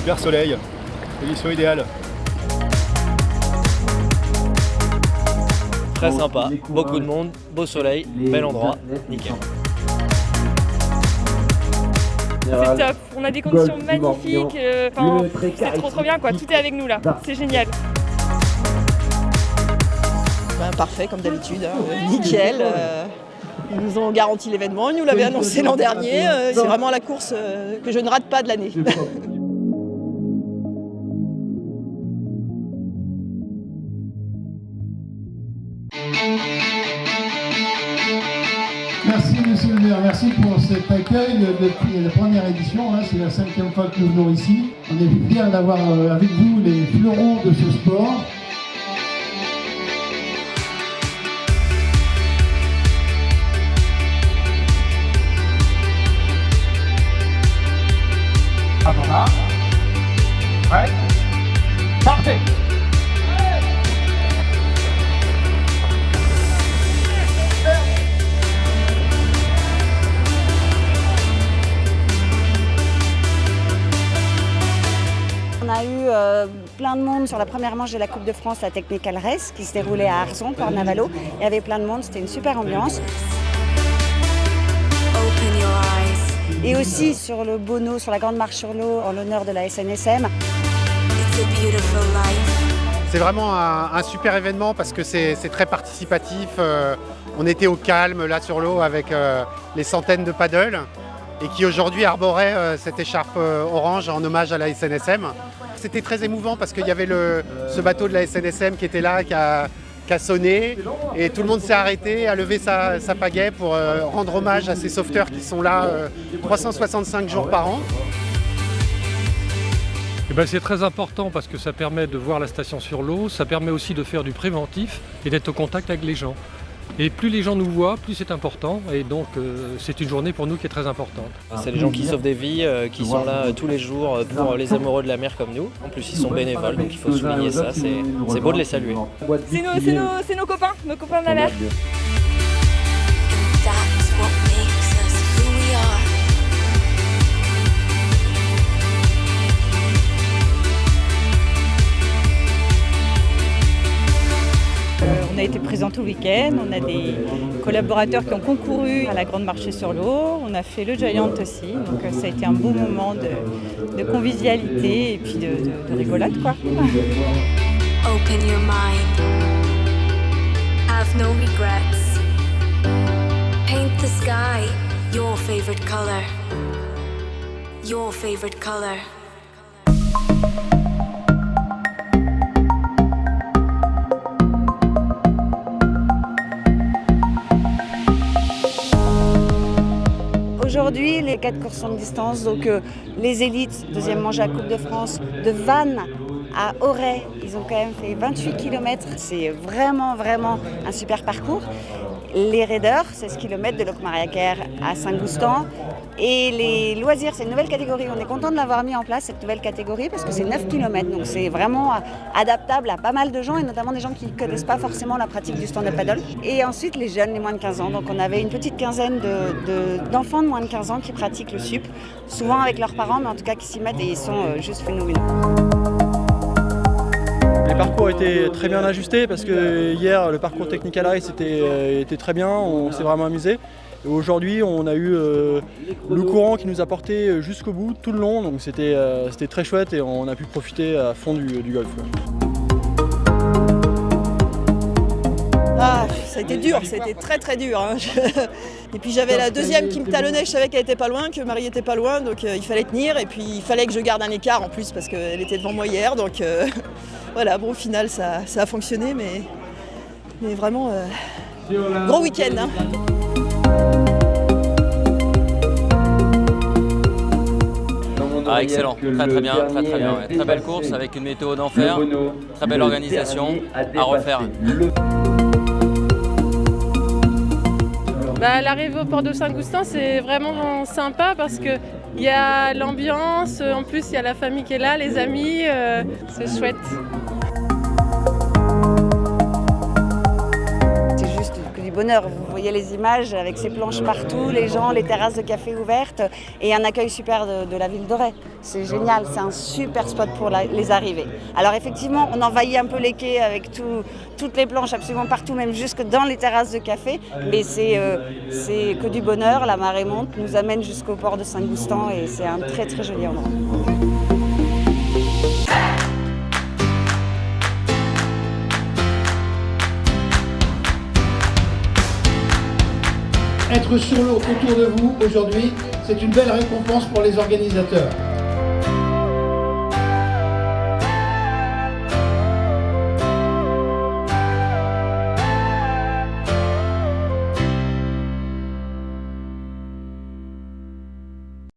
super soleil, condition idéale. Très sympa, beaucoup de monde, beau soleil, bel endroit, nickel. C'est top, on a des conditions magnifiques, c'est trop bien quoi, tout est avec nous là, c'est génial. Parfait comme d'habitude, nickel. Ils nous ont garanti l'événement, ils nous l'avaient annoncé l'an dernier. C'est vraiment la course que je ne rate pas de l'année. Merci Monsieur le maire, merci pour cet accueil depuis la première édition. C'est la 5e fois que nous venons ici. On est fiers d'avoir avec vous les fleurons de ce sport. Ouais. Parfait. On a eu plein de monde sur la première manche de la Coupe de France, la Technical Race, qui se déroulait à Arzon, Port-Navalo. Il y avait plein de monde, c'était une super ambiance. Et aussi sur le Bono, sur la Grande Marche sur l'eau, en l'honneur de la SNSM. C'est vraiment un super événement parce que c'est très participatif. On était au calme là sur l'eau avec les centaines de paddles et qui aujourd'hui arboraient cette écharpe orange en hommage à la SNSM. C'était très émouvant parce qu'il y avait ce bateau de la SNSM qui était là, qui a sonné et tout le monde s'est arrêté, a levé sa pagaie pour rendre hommage à ces sauveteurs qui sont là 365 jours par an. C'est très important parce que ça permet de voir la station sur l'eau, ça permet aussi de faire du préventif et d'être au contact avec les gens. Et plus les gens nous voient, plus c'est important et donc c'est une journée pour nous qui est très importante. C'est des gens qui sauvent des vies, qui sont là tous les jours pour les amoureux de la mer comme nous. En plus ils sont bénévoles donc il faut souligner ça, c'est beau de les saluer. C'est nos copains de la mer. On a été présents tout le week-end, on a des collaborateurs qui ont concouru à la Grande Marche sur l'eau, on a fait le Giant aussi, donc ça a été un beau moment de convivialité et puis de rigolade quoi. Open your mind, have no regrets, paint the sky your favorite color, your favorite color. Aujourd'hui, les 4 courses longue distance, donc les élites, deuxième manche à la Coupe de France, de Vannes à Auray, ils ont quand même fait 28 km. C'est vraiment un super parcours. Les raiders, 16 km de Locmariaquer à Saint-Goustan. Et les loisirs, c'est une nouvelle catégorie. On est content de l'avoir mis en place, cette nouvelle catégorie, parce que c'est 9 km. Donc c'est vraiment adaptable à pas mal de gens, et notamment des gens qui ne connaissent pas forcément la pratique du stand-up paddle. Et ensuite, les jeunes, les moins de 15 ans. Donc on avait une petite quinzaine d'enfants de moins de 15 ans qui pratiquent le SUP, souvent avec leurs parents, mais en tout cas qui s'y mettent et ils sont juste phénoménaux. Les parcours étaient très bien ajustés parce que hier le parcours Technical Race était très bien, on s'est vraiment amusé. Et aujourd'hui on a eu le courant qui nous a porté jusqu'au bout, tout le long, donc c'était très chouette et on a pu profiter à fond du golf. Ah, ça a été dur, c'était très dur. Hein. Et puis j'avais la deuxième qui me talonnait, je savais qu'elle était pas loin, que Marie était pas loin, donc il fallait tenir. Et puis il fallait que je garde un écart en plus parce qu'elle était devant moi hier. Donc voilà, bon au final ça a fonctionné, mais vraiment gros week-end. Hein. Ah, excellent, très bien, ouais. Très belle course avec une météo d'enfer, très belle organisation, à refaire. L'arrivée au port de Saint-Goustan, c'est vraiment sympa parce qu'il y a l'ambiance, en plus il y a la famille qui est là, les amis, c'est chouette. C'est juste que bonheur. Vous voyez les images avec ces planches partout, les gens, les terrasses de café ouvertes et un accueil super de la ville d'Auray. C'est génial, c'est un super spot pour les arrivées. Alors effectivement, on envahit un peu les quais avec toutes les planches absolument partout, même jusque dans les terrasses de café. Mais c'est que du bonheur, la marée monte, nous amène jusqu'au port de Saint-Goustan et c'est un très très joli endroit. Être sur l'eau autour de vous aujourd'hui, c'est une belle récompense pour les organisateurs.